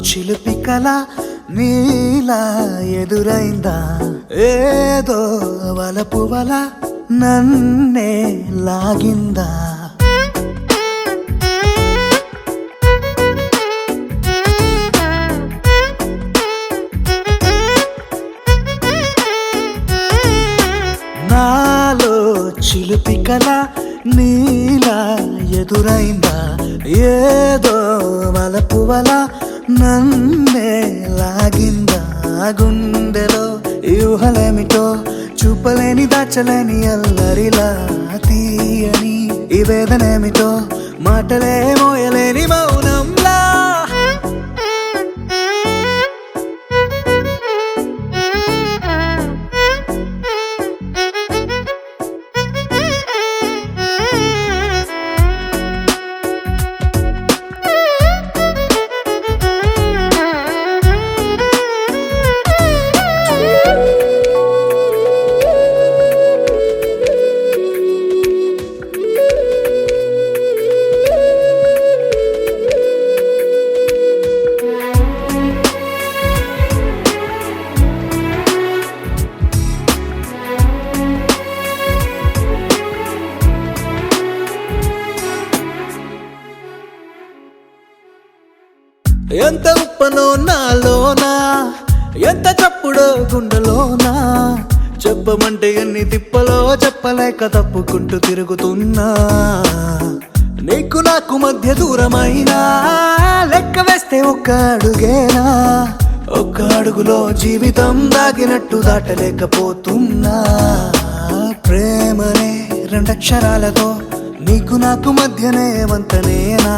చిలిపి కల నీలా ఎదురైందా ఏదో వలపు వల నన్నే లాగిందా నాలో చిలిపి కల నీలా ఎదురైందా ఏదో వలపు వల నన్నే లాగిందా గుండెలో యూహలేమిటో చూపలేని దాచలేని అల్లరిలా తీయని ఈ వేదనేమిటో మాటలే మోయలేని మౌనంలా ఎంత ఉప్పనో నాలోనా ఎంత చప్పుడో గుండెలోనా చెప్పమంటే ఎన్ని తిప్పలో చెప్పలేక తప్పుకుంటూ తిరుగుతున్నా నీకు నాకు మధ్య దూరమైనా లెక్క వేస్తే ఒక్క అడుగేనా ఒక్క అడుగులో జీవితం దాగినట్టు దాటలేకపోతున్నా ప్రేమనే రెండక్షరాలతో నీకు నాకు మధ్యనే వంతనేనా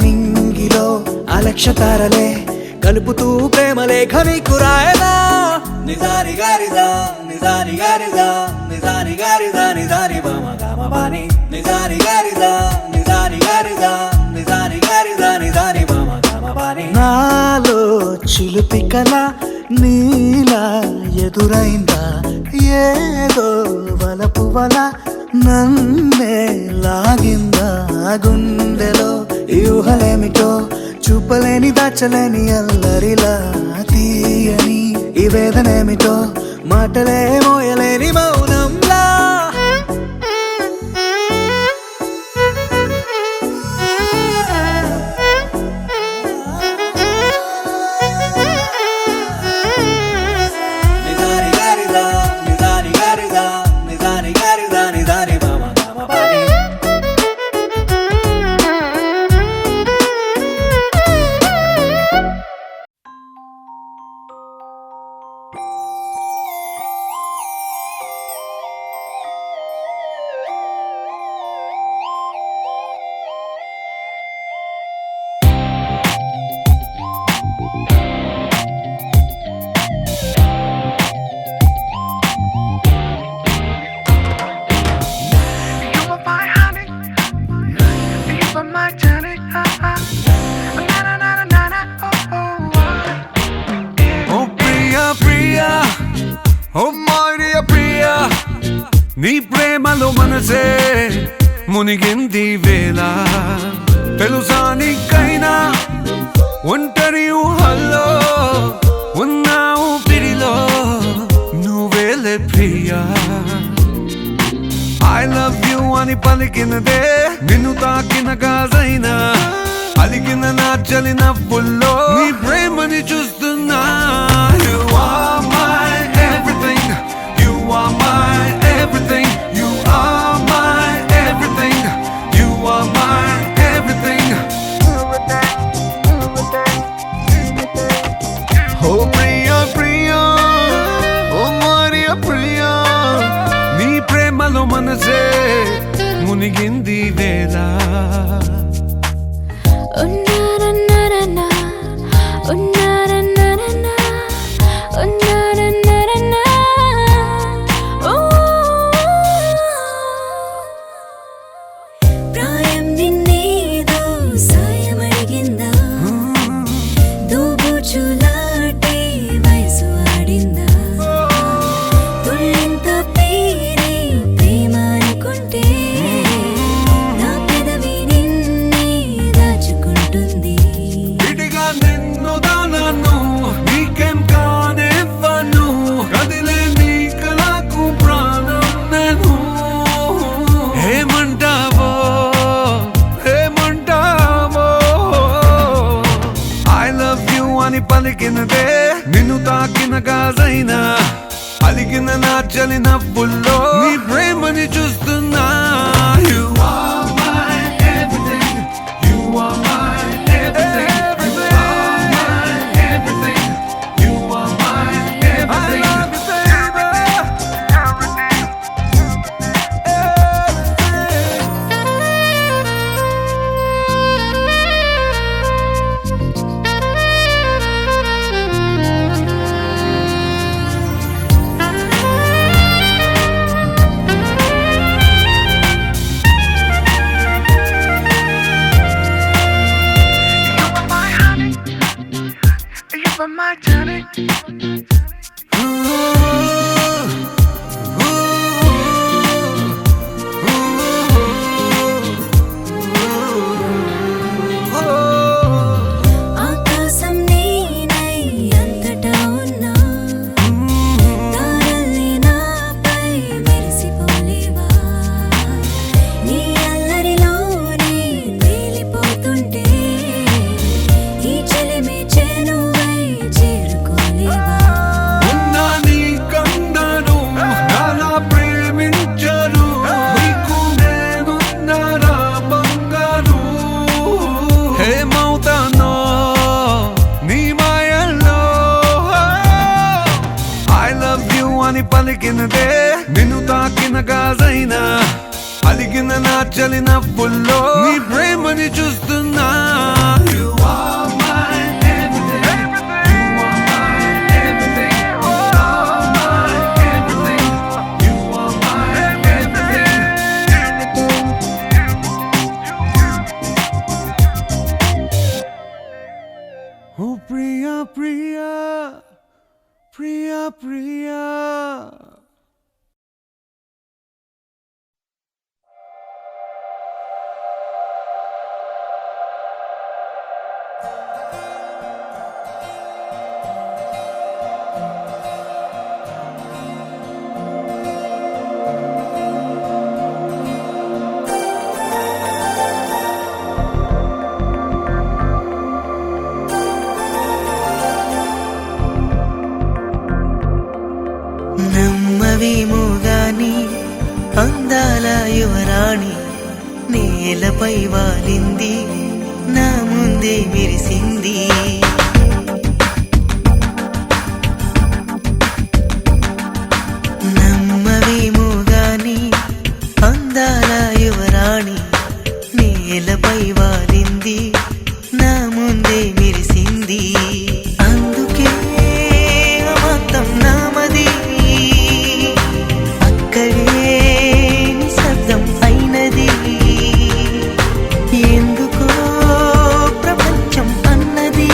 నింగిలో అలక్షతారలే కలుపుతూ ప్రేమ లేఖ నీకు రాయనా నిజారి గారిజా నిజారి గారిజా నిజారి గారిజా నిజారి బామ గామ బాని నిజారి గారిజా నిజారి గారిజా నిజారి గారిజా నిజారి బామ గామ బాని నాలో చిలిపి కల నీలా ఎదురైందా ఏదో వలపు వల నన్నే లాగిందా గుండెలో యూహలేమిటో చూపలేని దాచలేని అల్లరిలా తీయని ఈ వేదనేమిటో మాటలే మోయలేని మౌనంలా నిజారి గారిజా నిజారి గారిజా నిజారి గారిజా నిజారి బామ గామ బాని నీ ప్రేమలో మనసే మునిగింది వేళ తెలుసా నీకైనా ఒంటరి ఊహల్లో ఉన్నావు పిడిలో నువ్వేలే ప్రియా ఐ లవ్ యూ అని పలికినదే నిన్ను తాకిన గాజైనా అలిగిన నా చలి నవ్వుల్లో నీ ప్రేమని చూస్తున్నా You are my everything You are my everything You are my everything You are my everything Oh Priya Priya Oh Maria Priya నీ ప్రేమలో మనసే మునిగింది వేళ గాజైనా అలిగిన నా చలి నవ్వుల్లో నీ ప్రేమని చూస్తున్నా. You are my everything. You are my everything. You are my everything. You are my everything. I love you, baby. You were my tonic. ఆకాశం నేనై అంతటా ఉన్నా తారల్ని నాపై మెరిసిపోలేవా నీ అల్లరిలోనే తేలిపోతుంటే ఈ చెలిమి చేనువై చేరుకోలేవా ఉన్నా నీ కందను నాలా ప్రేమించరు నీకు నేనున్నారా బంగారు హేమవుతానో నీ మాయల్లో ఐ లవ్ యు అని పలికినదే నిన్ను తాకిన గాజైనా అలిగిన నా చలి నవ్వుల్లో నీ ప్రేమని చూస్తున్నా. You are my everything. You are my everything. You are my everything. You are my everything. Oh Priya, Priya, Priya, Priya. నమ్మవేమో గాని అందాల యువరాణి నేలపై వాలింది నా ముందే మెరిసింది. నమ్మవేమో గాని అందాల యువరాణి నేలపై వాలింది నా ముందే మెరిసింది. అందుకే మొత్తం నామది అక్కడే నిశ్శబ్దం అయినది. ఎందుకో ప్రపంచం అన్నది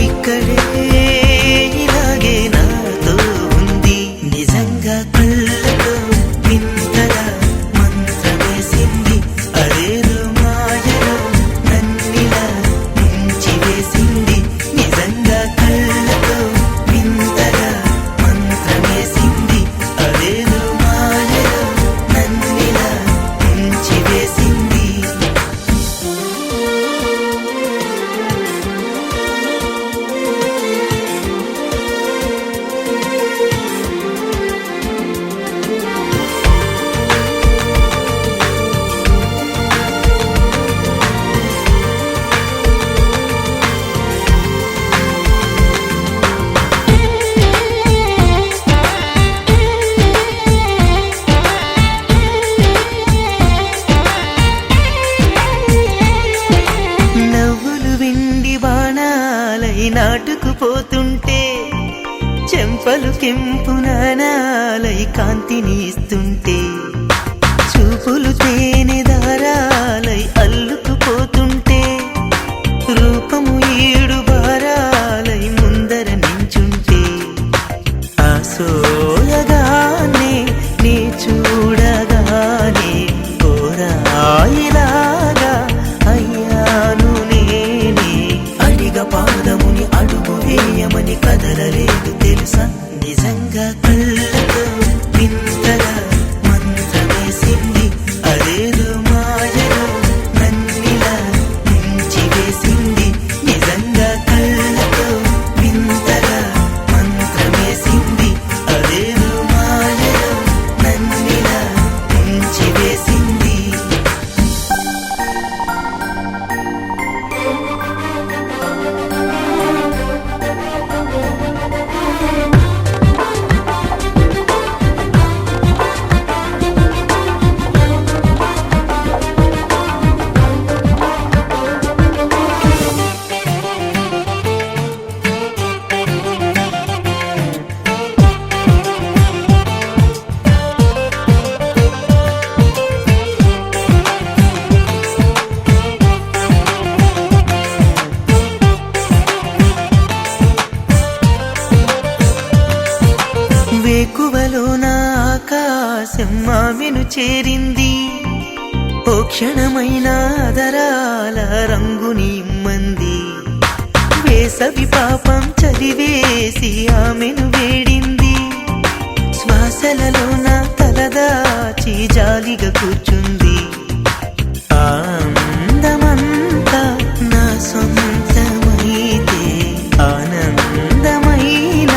ఇక్కడే ఇలాగే నాతో ఉంది. నిజంగా కళ్ళతో వింతగా మంత్రమేసింది. అదేదో మాయలో నన్నిలా ముంచివేసింది. నిజంగా కళ్ళతో వింతగా మంత్రమేసింది. అదేదో మాయలో నన్నిలా ముంచివేసింది. నవ్వులు విండి బాణాలై నాటుకుపోతుంటే చెంపలు కెంపు నాణాలై కాంతిని ఇస్తుంటే చూపులు తేనె దారాలై అల్లుకుపోతుంటే రూపము ఏడు బారాలై ముందర నించుంటే ఆ సోయగానే నీ చూడగానే కోరాయిలాగా అయ్యాను నేనే. అడిగ పాదముని అడుగు వేయమని కదలలేదు తెలుసా. నిజంగా కళ్ళతో వింతగా మంత్రమేసింది. అదేదో మాయలో నన్నిలా ముంచివేసింది. నిజంగా కళ్ళతో వింతగా చేరింది ఓ క్షణమైన ఆదరాల రంగుని ఇమ్మంది వేసవి పాపం చదివేసి ఆమెను వేడింది శ్వాసలలో నా తలదాచి జాలిగా కూర్చుంది అందమంతా నా సొంతమైతే ఆనందమైన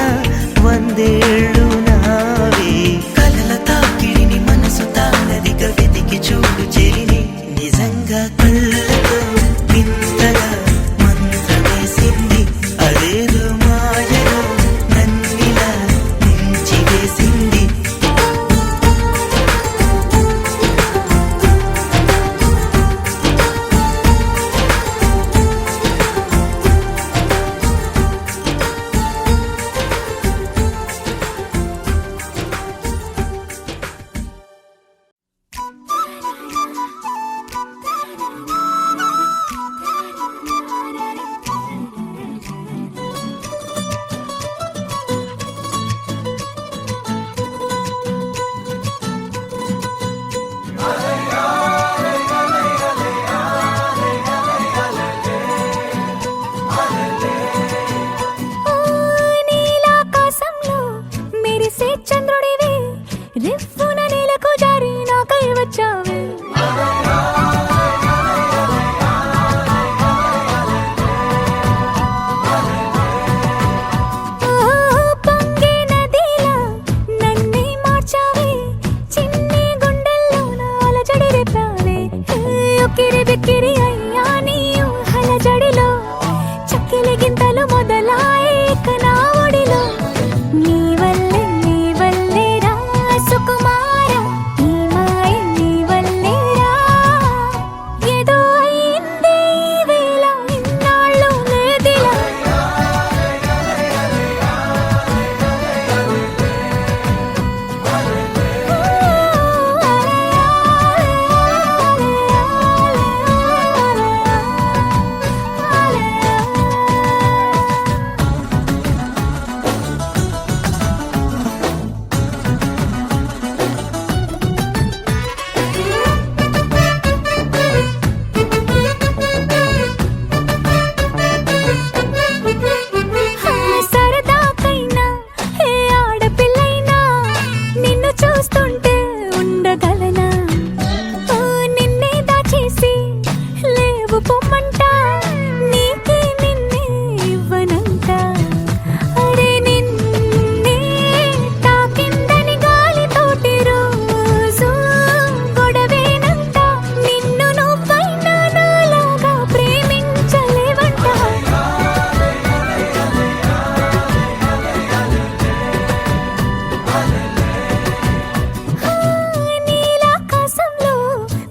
వందేళ్ళు నావే కలల తాకిడిని మనసు తానదిగా వెతికి చూడు చెలిని నిజంగా కళ్ళతో వింతగా మంత్రమేసింది అదేదో మాయలో నన్నిలా మించి వేసింది నీలాకాశంలో మెరిసే చంద్రుడివి రివ్వున నేలకు జారి నాకై వచ్చావే పొంగే నదిలా నన్నే మార్చావే చిన్ని గుండెల్లో నాల జడి రేపావే ఉక్కిరి బిక్కిరి అయ్యా నీ ఊహల జడిలో చక్కెలి గింతలు మొదలాయే నా ఒడిలో నీ వల్లే రా సుకుమార నీ మాయ నీ వల్లే రా ఏదో అయిందే ఈ వేళ ఇన్నాళ్ళు లేదిలా సరదాకైనా ఏ ఆడపిల్లైనా నిన్ను చూస్తుంటే ఉండగలనా నిన్నే దాచేసి లేవు పొమ్మంట నీకే నిన్నే ఇవ్వనంట అరే నిన్నే తాకిందని గాలితోటి రోజు గొడవేనంట నిన్ను నువ్వైనా నాలాగా ప్రేమించలేవంట నీలాకాశంలో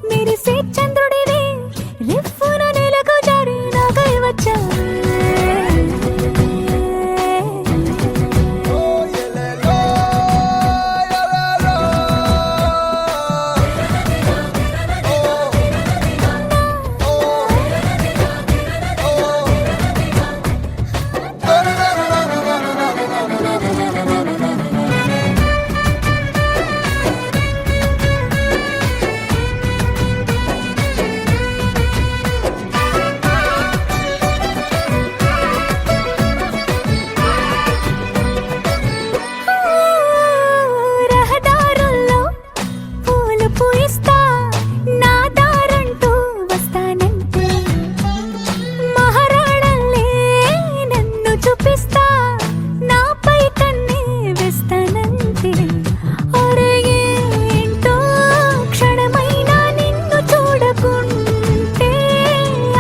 మెరిసే చంద్రుడివి రివ్వున నేలకు జారి నాకై వచ్చావే రహదారుల్లో పూలు పూయిస్తా నా దారంటూ వస్తానంటే మహారాణల్లే నన్ను చూపిస్తా నాపై కన్నే వేస్తానంటే అరే ఏంటో క్షణమైనా నిన్ను చూడకుంటే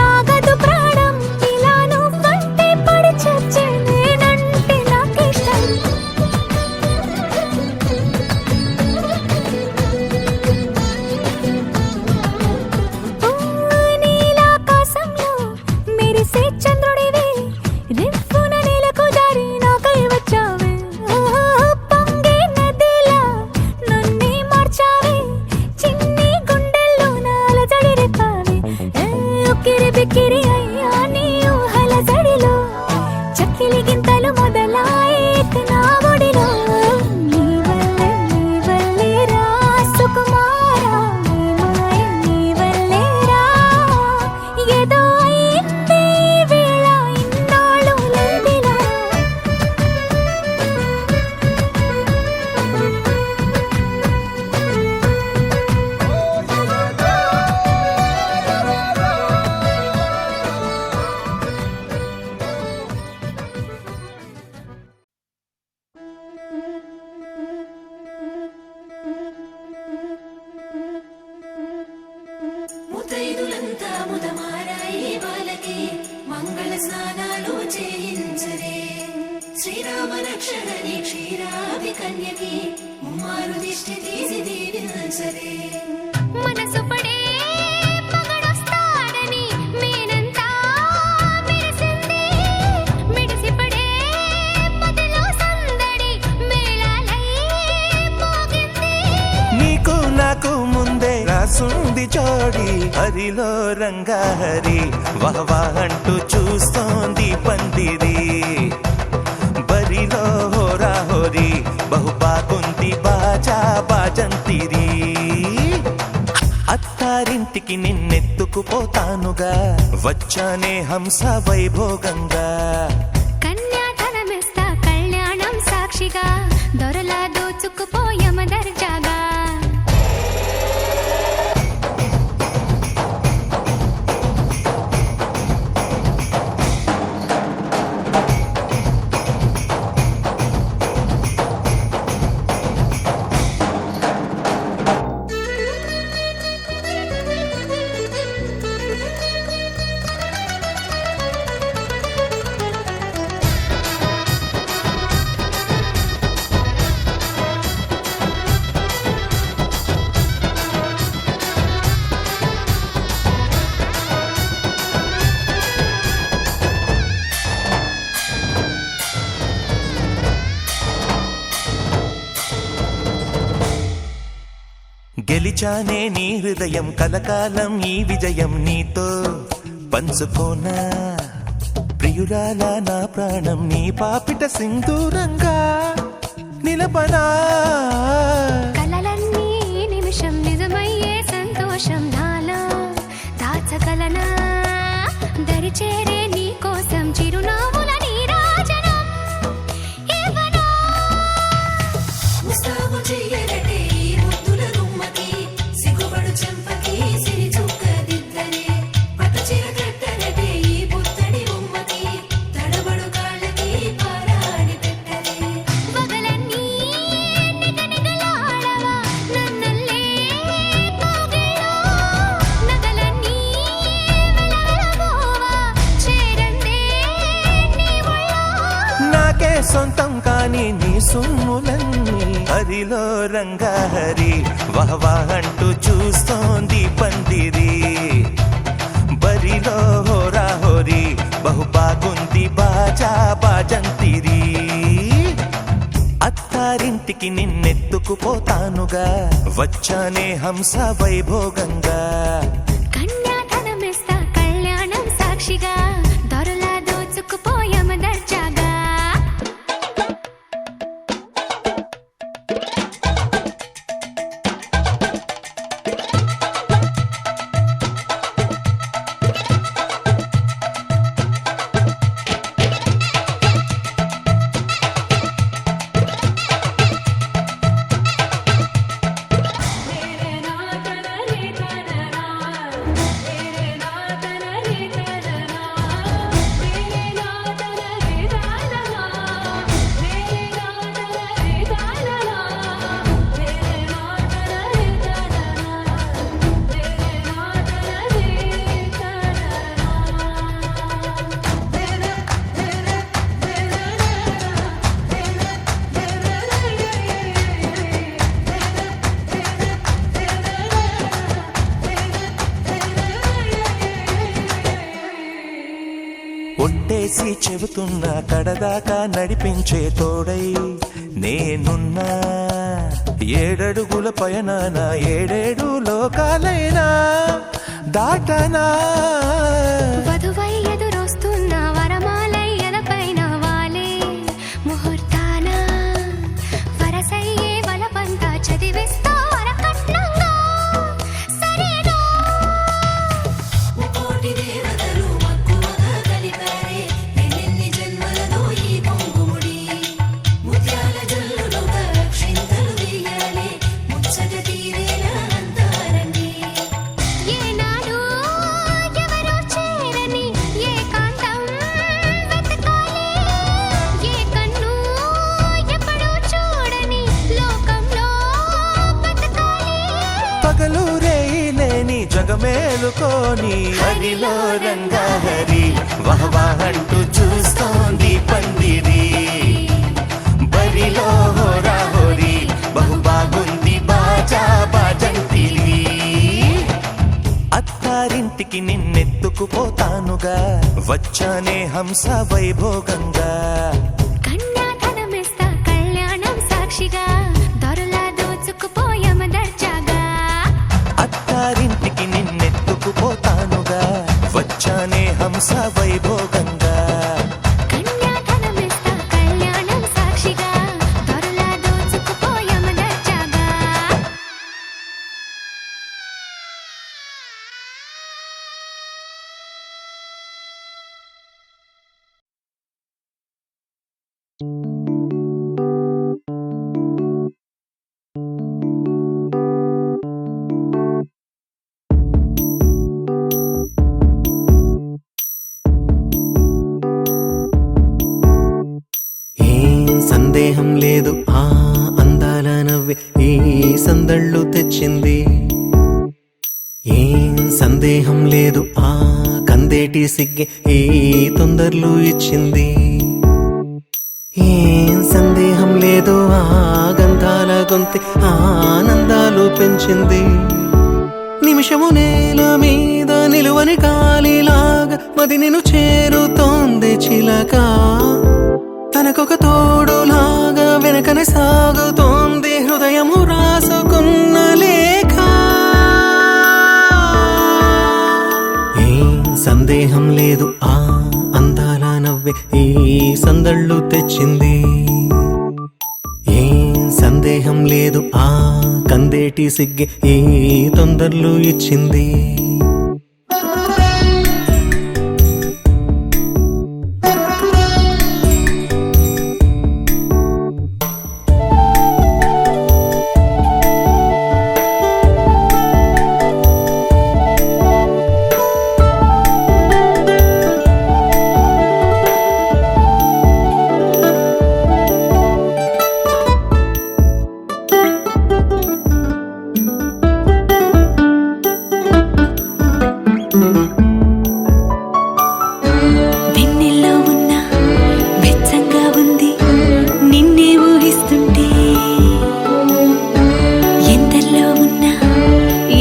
ఆగదు ప్రాణం ఇలా నువ్వంటే పడి చచ్చే నేనంటే నాకిష్టం నీలాకాశంలో మెరిసే చంద్రుడివి రివ్వున నేలకు జారి నాకై వచ్చావే పొంగే నదిలా నన్నే మార్చావే చిన్ని గుండెల్లో నాల జడి రేపావే ఉక్కిరి బిక్కిరి అయ్యా నీ ఊహల జడిలో చక్కెలి గింతలు మొదలాయే నా ఒడిలో నీ వల్లే రా సుకుమార రక్షణని క్షీరాది కన్యకి ముమ్మారు దిష్టి తీసి దీవించరే మనసు పడే మగడొస్తాడని మేనంతా మెరిసింది మిడిసి పడే పదిలో సందడి మేళాలై మోగింది నీకు నాకు ముందే రాసుంది జోడి హరిలో రంగా హరి వహవా అంటూ చూస్తోంది పందిరి బరిలో హోరా హోరి బహు బాగుంది బాజా బాజంతిరి అత్తారింటికి నిన్నెత్తుకుపోతానుగా వచ్చానే హంస వైభోగంగా కన్యాధనమిస్తా కళ్యాణం సాక్షిగా దొరలా దోచుకుపోయమ దర్జాగా గెలిచానే నీ హృదయం కలకాలం ఈ విజయం నీతో పంచుకోనా ప్రియురాల నా ప్రాణం నీ పాపిట సింధూరంగా నిలబడా కలలన్నీ నిమిషం నిజమయ్యే సంతోషం నాలో దాచగలనా దరిచేరే నీ కోసం చిరునవ్వుల నీరాజనం ఇవ్వనా ముస్తాబు చెయ్యరటే ఈ ముద్దుల గుమ్మకి సిగ్గుపడు చెంపకి సిరి చుక్క దిద్దరే పట్టు చీర కట్టరటే ఈ పుత్తడి బొమ్మకి తడబడు కాళ్ళకి పారాడి పెట్టరే పగలన్నీ నిగనిగలాడవా నన్నల్లే కోగిలో నగలన్నీ వెలవెలబోవా చేరందే నీ ఒళ్ళో నాకే సొంతం కాని నీ సుమ్ములన్నీ హరిలో రంగా హరి వహవా అంటూ చూస్తోంది పందిరి బరిలో హోరా హోరి బహు బాగుంది బాజా బాజంతిరి అత్తారింటికి నిన్నెత్తుకుపోతానుగా వచ్చానే హంస వైభోగంగా కన్యాధనమిస్తా కళ్యాణం సాక్షిగా దొరలా దోచుకుపోయమ దర్జాగా ఒట్టేసి చెబుతున్నా కడదాకా నడిపించే తోడై నేనున్నా ఏడడుగుల పయనాన ఏడేడు లోకాలైనా దాటనా వధువై ఎదురొస్తున్న వరమాలై ఎలపైన వాలే ముహూర్తాన వరసయ్యే వలపంతా చదివిస్తా వరకట్నంగా సరేనా ముకోటి దేవతలు మక్కువగా కలిపారే ఎన్నెన్ని జన్మలలో ఈ పొంగుముడి ముత్యాల జల్లులుగా క్షింతలు వేయాలి ముచ్చట తీరేలా అంతారండి ఏనాడు ఎవరో చేరని ఏకాంతం వెతకాలి ఏ కన్ను ఎప్పుడూ చూడని లోకంలో బతకాలి పగలు రేయి లేని జగమేలుకోని హరిలో రంగా హరి వహవా అంటూ చూస్తోంది పందిరి హరిలో హోరా హోరీ బహు బాగుంది బాజా బాజంతిలి. అత్తారింటికి నిన్నెత్తుకుపోతానుగా వచ్చానే హంస వైభోగంగా. కన్యాధనమిస్తా కళ్యాణం సాక్షిగా దొరలా దోచుకుపోయామ దర్జాగా. అత్తారింటికి నిన్నెత్తుకుపోతానుగా వచ్చానే హంస వైభోగంగా. కన్యాధనమిస్తా కళ్యాణం సాక్షిగా దొరలా దోచుకుపోయామ దర్జాగా. సందేహం లేదు ఆ అందాల నవ్వే ఈ సందళ్ళు తెచ్చింది. ఏం సందేహం లేదు ఆ కందేటి సిగ్గే ఈ తొందరలు ఇచ్చింది. ఏం సందేహం లేదు ఆ గంధాల గొంతె ఆనందాలు పెంచింది. నిమిషము నేల మీద నిలువని గాలిలాగా మది నిన్ను చేరుతోంది చిలక. తనకొక తోడులాగా వెనకనే సాగుతోంది హృదయము రాసుకున్న లేఖ. ఏం సందేహం లేదు ఆ అందాల నవ్వే ఈ సందళ్ళు తెచ్చింది. ఏం సందేహం లేదు ఆ కందేటి సిగ్గే ఈ తొందరలు ఇచ్చింది. వెన్నెల్లో ఉన్న వెచ్చంగా ఉంది నిన్నే ఊహిస్తుంటే. ఎందల్లో ఉన్న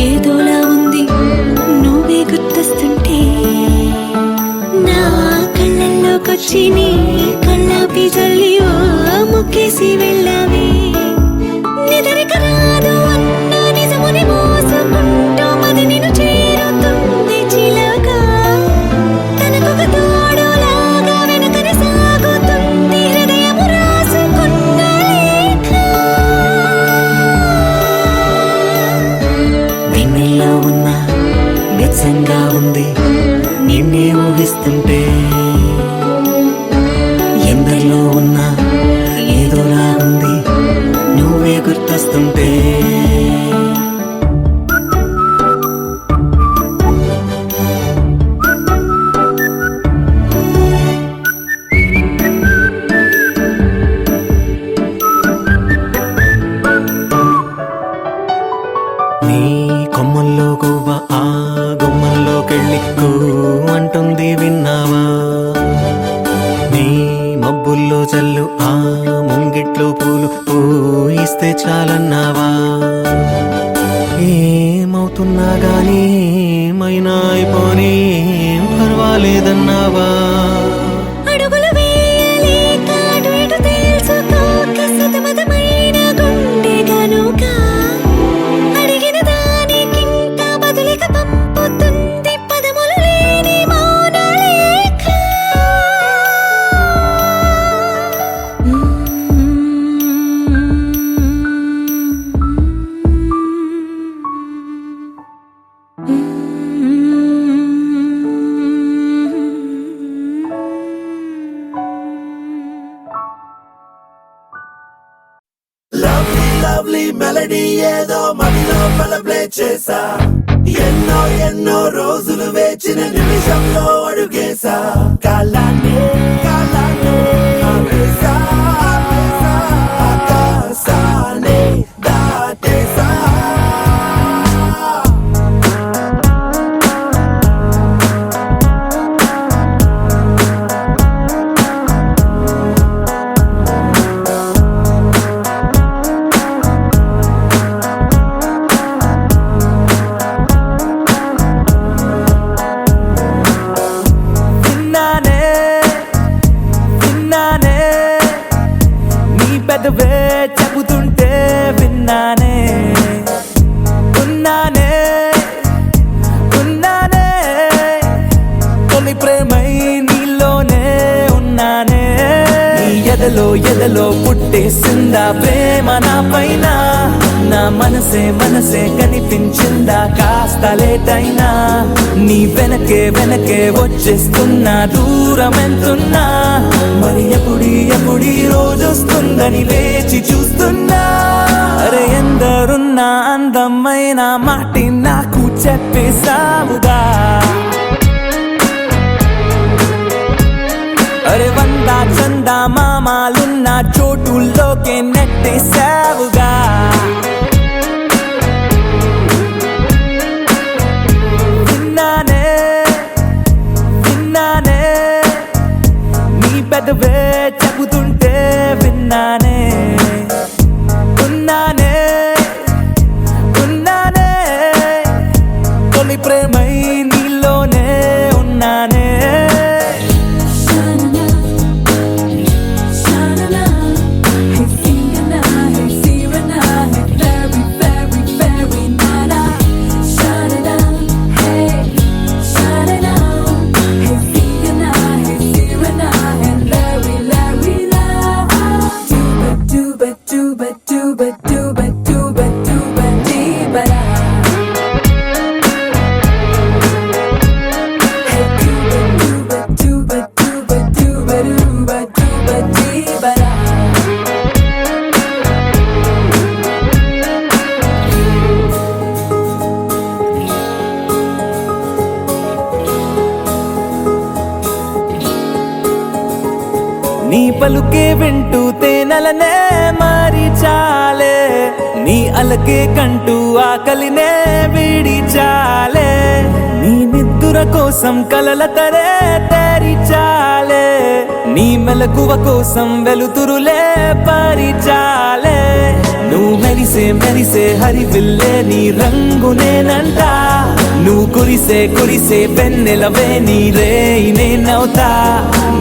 ఏదోలా ఉంది నువ్వే గుర్తొస్తుంటే. నా కళ్ళల్లోకొచ్చి నీ కళ్ళాపి జల్లి ఓ ముక్కేసి వెళ్ళావే. నిదరిక రాదు అన్న నిజముని మోసుకుంటూ మది నిన్ను చేరుతుంది చిలక. తనకొక తోడులాగా వెనకనే సాగుతుంది హృదయము రాసుకున్న లేఖ. వెన్నెల్లో ఉన్న వెచ్చంగా ఉంది నిన్నే ఊహిస్తుంటే. ఎందరిలో ఉన్న ఏదోలా ఉంది నువ్వే గుర్తొస్తుంటే. నీ కొమ్మల్లో గువ్వ ఆ గుమ్మల్లోకెళ్ళి కూ అంటుంది విన్నావా. నీ మబ్బుల్లో చల్లు ఆ ముంగిట్లో పూలు పూయిస్తే చాలన్నావా. ఏమవుతున్నా గానీ ఏమైనా అయిపోనీ ఏం పర్వాలేదన్నావా. అడుగులు వేయలేక అటు ఇటు తేల్చుకోక సతమతమైన గుండె గనుక. అడిగిన దానికింత బదులిక పంపుతుంది పదములు లేని మౌన లేఖ. లవ్లీ మెలడీ ఏదో మదిలో ప్లే చేసా. ఎన్నో ఎన్నో రోజులు వేచిన నిమిషంలో అడుగేసా. కాలాన్ని కాలాన్ని ఆపేసా, ఆపేసా, ఆకాశాన్ని దాటేసా. ఎదలో ఎదలో పుట్టేసిందా ప్రేమ నా పైన నా మనసే కనిపించిందా కాస్త లేటైనా నీ వెనకే వచ్చేస్తున్నా దూరం ఎంతున్నా మరి ఎప్పుడీ రోజొస్తుందని వేచి చూస్తున్నా అరే ఎందరున్నా అందమైన మాటి నాకు చెప్పేసావుగా అరే వంద చందా మామాలున్న చోటుల్లోకే నెట్టేసావుగా విన్నానే నీ పెదవే చెబుతుంటే విన్నానే ఉన్నానే తొలి ప్రేమై నీలోనే ఉన్నానే నీ పలుకే వింటూ తేనెలనే మారి చాలే నీ అలకే కంటూ ఆకలినే విడి చాలే నీ నిద్దుర కోసం కలల తరే తేరి చాలే నీ మెలకువ కోసం వెలుతురులే పరిచాలే నువ్వు మెరిసే హరివిల్లే నీ రంగునేనంట నువ్వు కురిసే పెన్నెలవే నీ రేయి నేనవుతా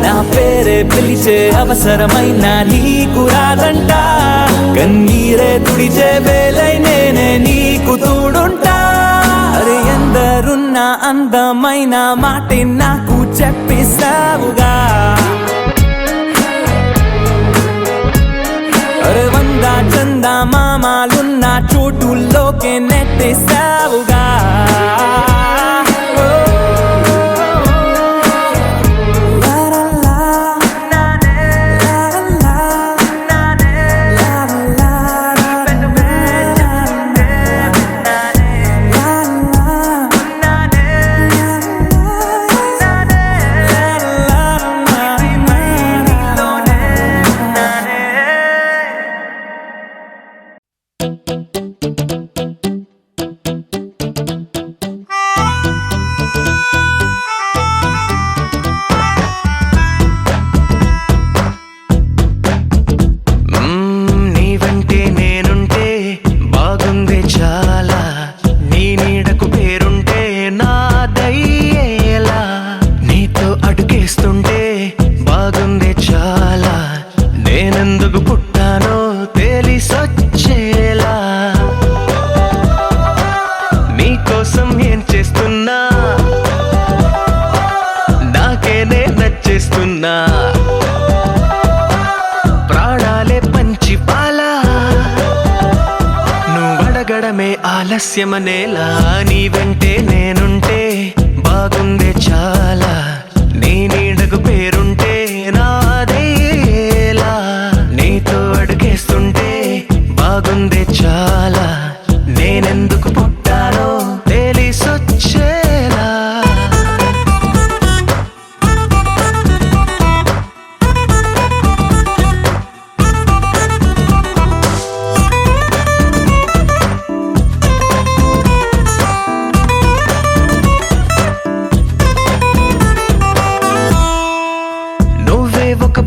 నా పేరే పిలిచే అవసరమైన నీకు రాదంట కన్నీరే తుడిచే వేలై నేనే నీకు తోడుంటా అరే ఎందరున్న అందమైన మాటే నాకు చెప్పేసావుగా అరే వంద చందా మామాలున్న చోటుల్లోకే నెట్టేసావుగా ప్రాణాలే పంచి పాలా నువ్వడగడమే ఆలస్యమనేలా నీ వెంటే నేనుంటే బాగుందే చాలా నీ నీడకు పేరుంటే నాదేలా నీతో అడుగేస్తుంటే బాగుందే చాలా నేనెందుకు పుట్టానో తెలిసొచ్చేలా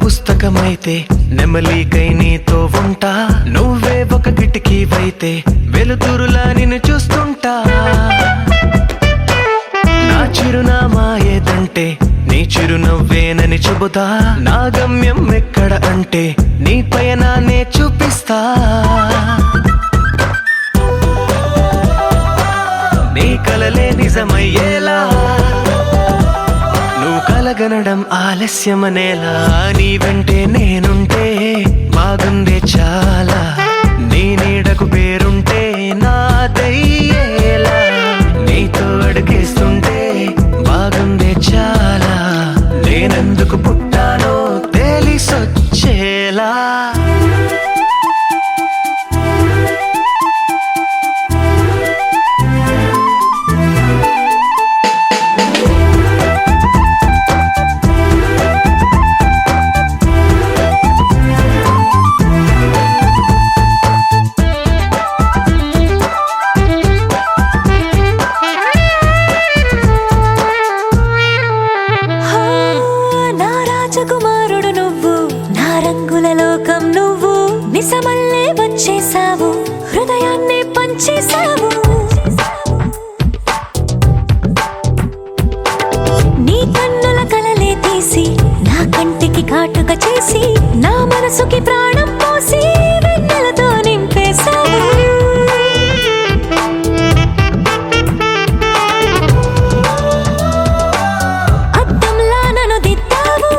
పుస్తకమైతే నెమలికై నీతో ఉంటా నువ్వే ఒక కిటికీవైతే వెలుతురులా నిన్ను చూస్తుంటా నా చిరునామా ఏదంటే నీ చిరునవ్వేనని చెబుతా నా గమ్యం ఎక్కడ అంటే నీ పయనాన్నే చూపిస్తా నీ కలలే నిజమయ్యేలా నువ్వు కలగనడం ఆలస్యమనేలా నీ వెంటే నేనుంటే బాగుందే చాలా నీ నీడకు పేరుంటే నాదయ్యేలా నీతో అడుగేస్తుంటే బాగుందే చాలా నేనెందుకు పుట్టానో తెలిసొచ్చేలా నా రాజకుమారుడు నువ్వు నా రంగుల లోకం నువ్వు నిసమల్లే వచ్చేసావు హృదయాన్ని పంచేసావు నీ కన్నుల కలలే తీసి నా కంటికి కాటుక చేసి నా మనసుకి ప్రాణం పోసి వెన్నెలతో నింపేశావు అద్దంలా నన్ను దిద్దావు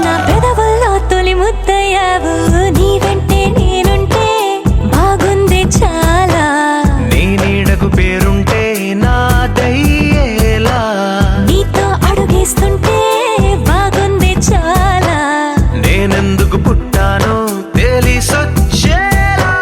నా పెదవుల్లో తొలి ముద్దయ్యావు నీ వెంటే నేనుంటే బాగుంది చాలా నీ నీడకు పేరుంటే నాదయ్యేలా నీతో అడుగేస్తుంటే బాగుంది చాలా నేనెందుకు పుట్టానో తెలిసొచ్చేలా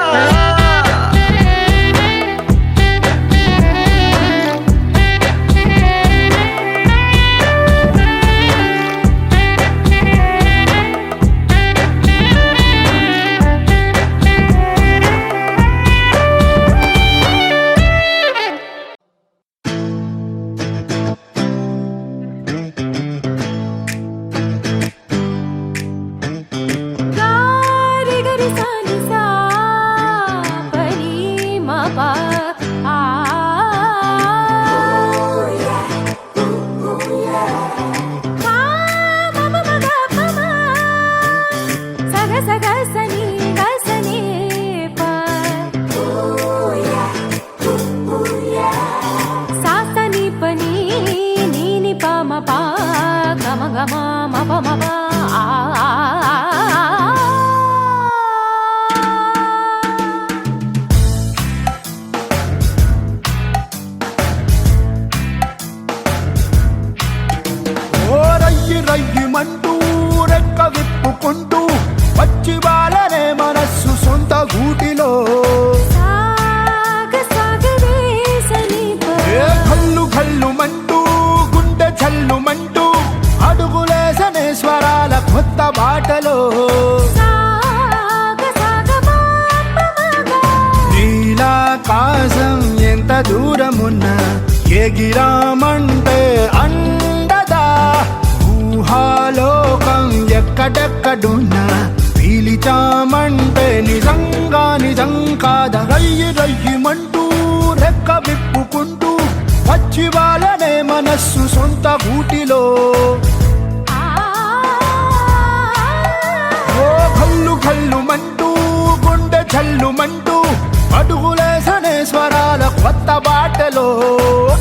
గారి గరి సాని సా పని మా పా ఆ పా మమ మగ పమ సగ సగ సని గ సని పా సా సని పని నీని పా మ పా గమ గమ మ ప మ పా ఆ ఓ రయ్యి రయ్యిమంటూ రెక్క విప్పుకుంటూ వచ్చి వాళ్ళనే మనస్సు సొంత గూటిలో సాగ సాగరే సని పా ఏ కళ్ళు కళ్ళుమంటూ గుండె చల్లుమంటూ అడుగులేసనే స్వరాల కొత్త బాటలో సాగ సాగ మా ప నీలాకాశం ఎంత దూరమున్నా ఎగిరామంటే అండదా ఊహాలోకం ఎక్కడెక్కడున్నా పీలిచామంటే నిజంగా నిజం కాదా రయ్యి రయ్యిమంటూ రెక్క విప్పుకుంటూ వచ్చి వాళ్ళనే మనస్సు సొంత గూటిలో ఓ కళ్ళు కళ్ళుమంటూ గుండె చల్లుమంటూ అడుగులేసనే స్వరాల కొత్త బాటలో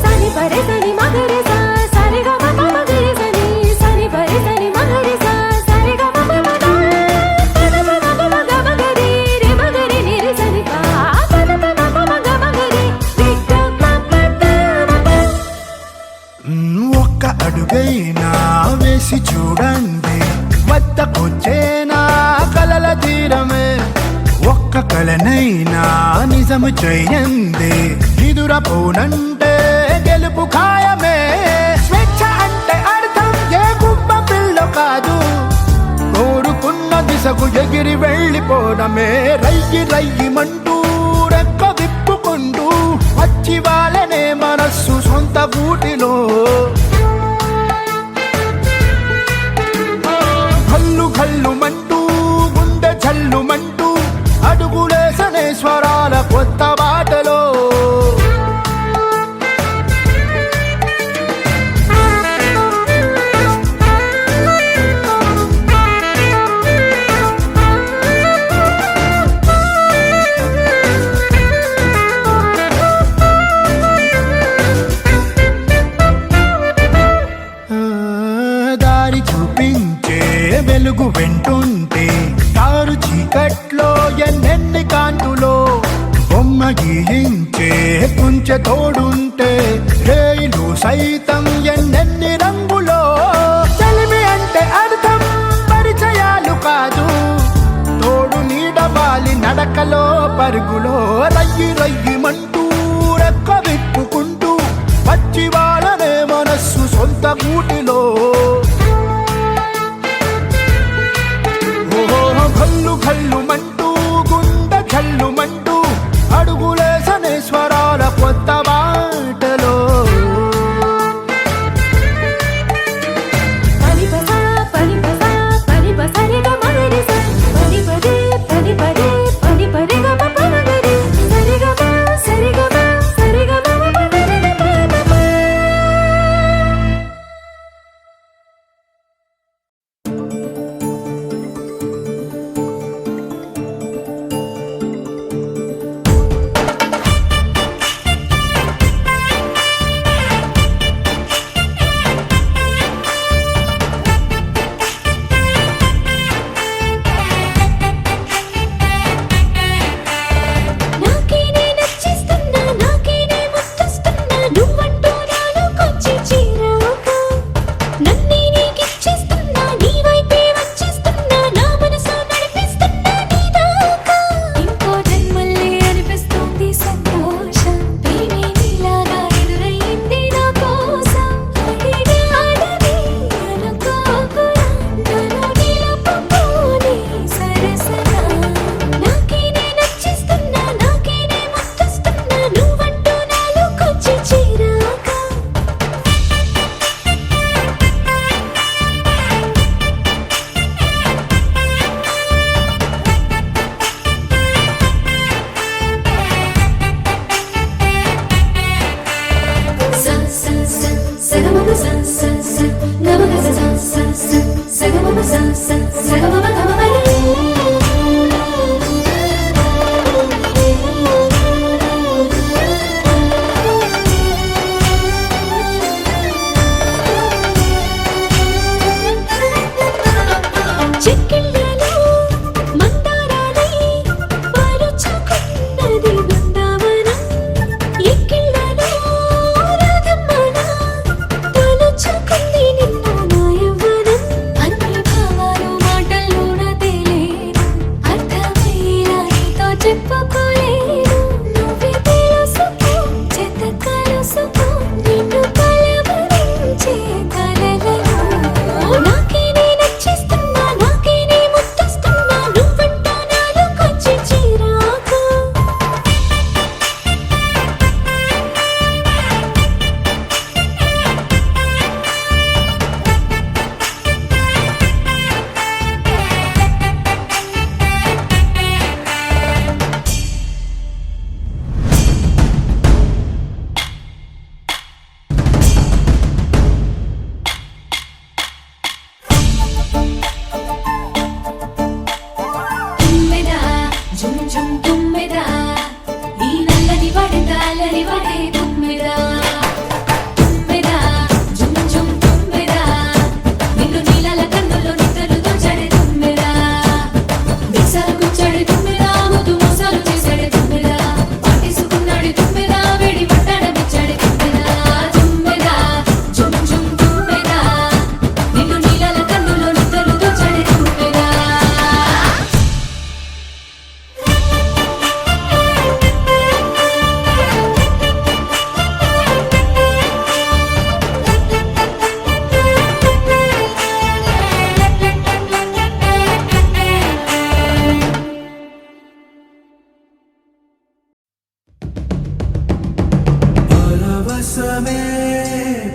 సని పరే సని మగరే సా సరి గ మ ప మగరే సని సని పరే సని మగరే సా సరి గ మ ప మ గ పద ప మ ప మ గ మగరే రే మగరే ని రే సని పా పద ప మ ప మ గ మగరే రి గ మ ప ద మ ప ఒక్క అడుగైనా వేసి చూడండి వద్దకొచ్చేనా కలల తీరమే ఒక్క కలనైనా నిజము చేయండి ఎదురపోనంటే గెలుపు ఖాయమే స్వేచ్ఛ అంటే అర్థం ఏ గుబ్బ పిల్ల కాదు కోరుకున్న దిశకు ఎగిరి వెళ్ళిపోవడమే రయ్యి రయ్యిమంటూ రెక్క విప్పుకుంటూ వచ్చి వాళ్ళనే మనస్సు సొంత గూటిలో కళ్ళు కళ్ళుమంటూ గుండె చల్లుమంటూ అడుగులేసనే స్వరాల కొత్త బాటలో వెలుగు వెంటుంటే తారు చీకట్లో ఎన్నెన్ని కాంతులో బొమ్మ గీయించే కుంచె తోడుంటే రేయిలు సైతం ఎన్నెన్ని రంగులో చలిమి అంటే అర్థం పరిచయాలు కాదు తోడు నీడవాలి నడకలో పరుగులో రయ్యి రయ్యిమంటూ రెక్క విప్పుకుంటూ వచ్చి వాళ్ళనే మనస్సు సొంత గూటిలో కల్లు కల్లు మంటూ గుండె కల్లు మంటూ అడుగులేసనే స్వరాల కొత్త బాటలో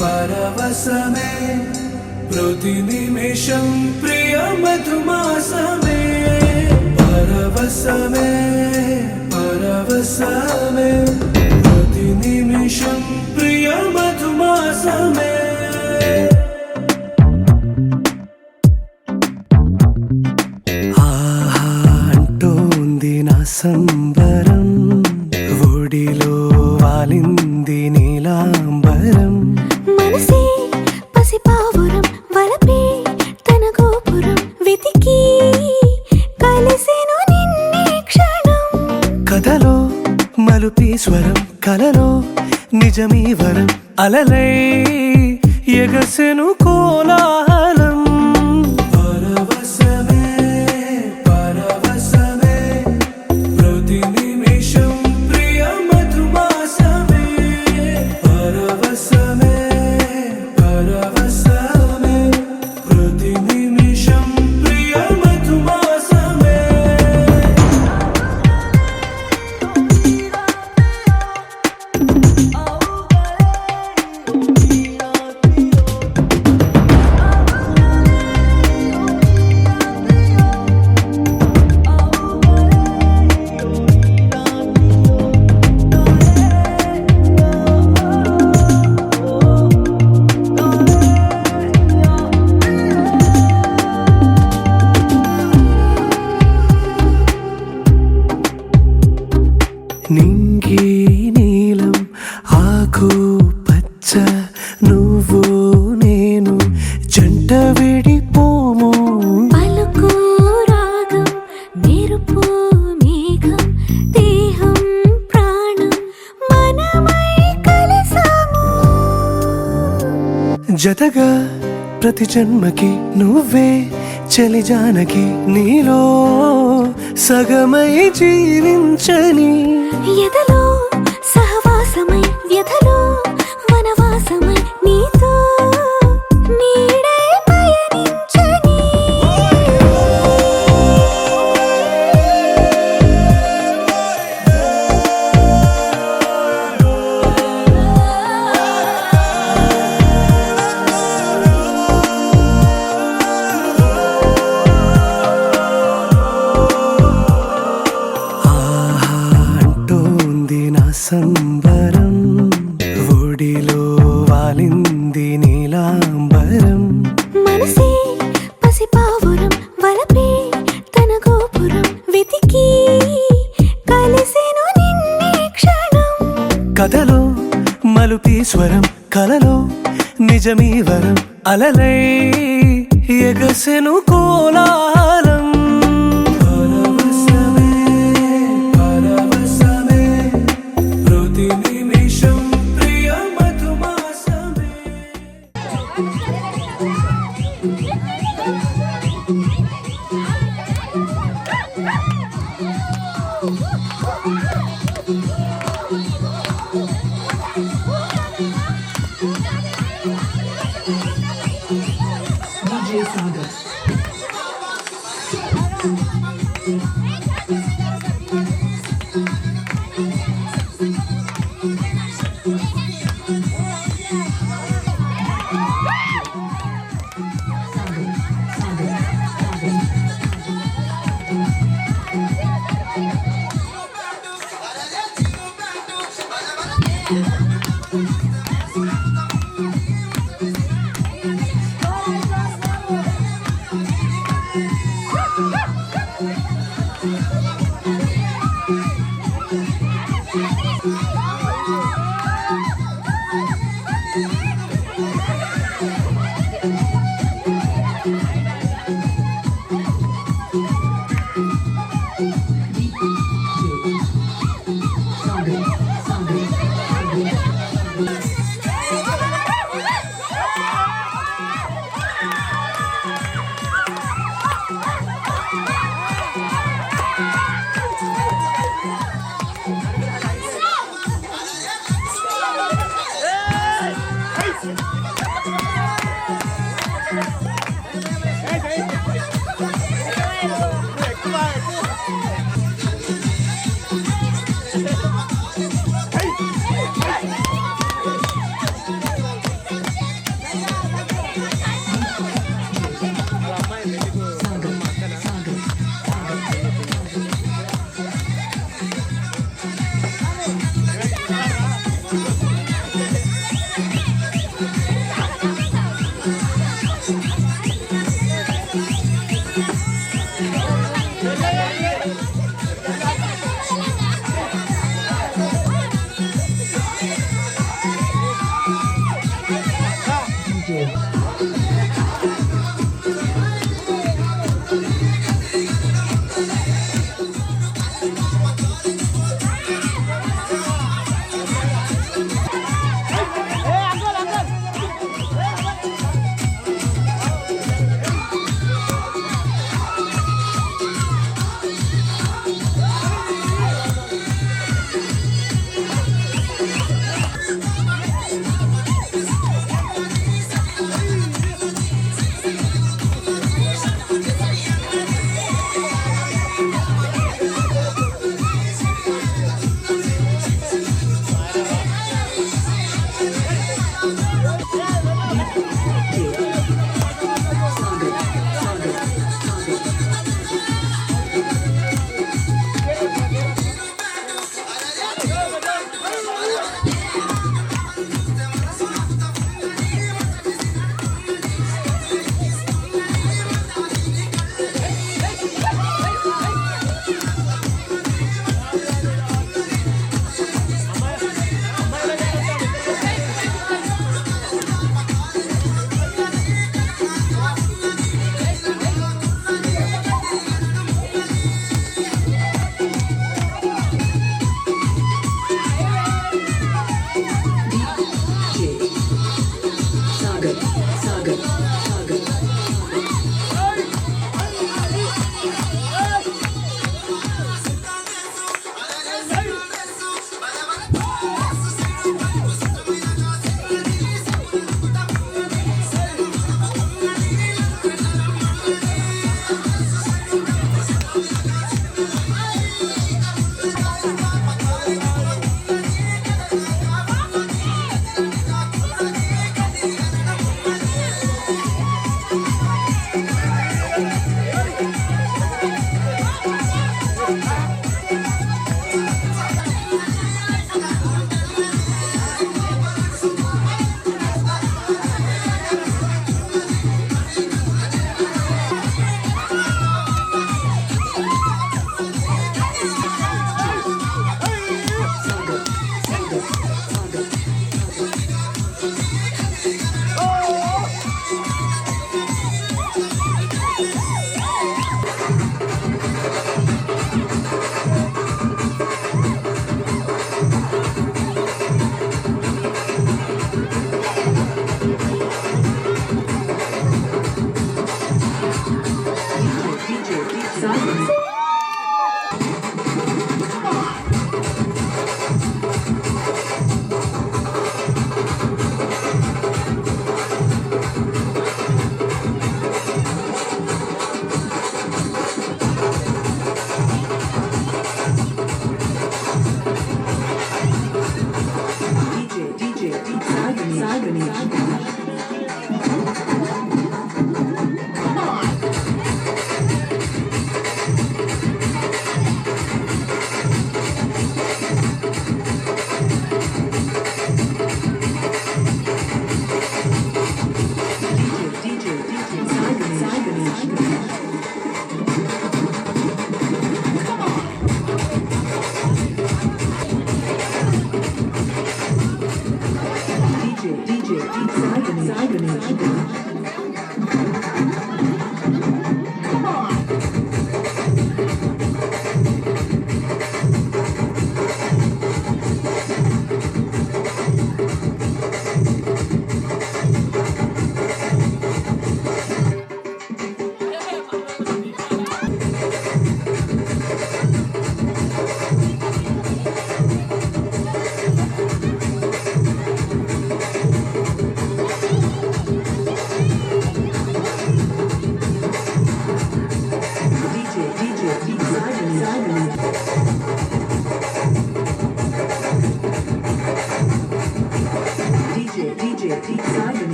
పరవశమే ప్రతి నిమిషం ప్రియ మధుమాసమే పరవశమే పరవశమే ప్రతి నిమిషం ప్రియ మధుమాసమే ఆహా అంటోంది నా సంబరం ఒడిలో వాలింది నీలాంబరం మనసే పసిపావురం వలపే తన గోపురం కలలో నిజమీ వరం అలలై ఎగసెను కోలాహలం పరవశమే పరవశమే ప్రతి నిమిషం ప్రియ మధుమాసమే పరవశమే పరవశమే ప్రతి నిమిషం ప్రియ మధుమాసమే నింగి నీలం ఆకు పచ్చ నువ్వు నేను జంట విడిపోము పలుకు రాగం మెరుపు మేఘం దేహం ప్రాణం మనమై కలిసాము జతగా ప్రతి జన్మకి నువ్వే చలి జానకి నీలో సగమై జీవించని ఎదలో సహవాసమై వ్యధలో వనవాసమై నీతో నీడై పయనించని అంటోంది నా సంబరం ఒడిలో వాలింది నీలాంబరం మనసే పసిపావురం వలపే తన గోపురం వెతికి కలిసెను నిన్నే క్షణం కథలో మలుపీ స్వరం కలలో నిజమీ వరం అలలై ఎగసెను కోలాహలం పరవశమే పరవశమే ప్రతి నిమిషం ప్రియ మధుమాసమే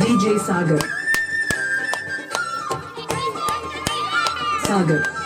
DJ Sagar. Sagar.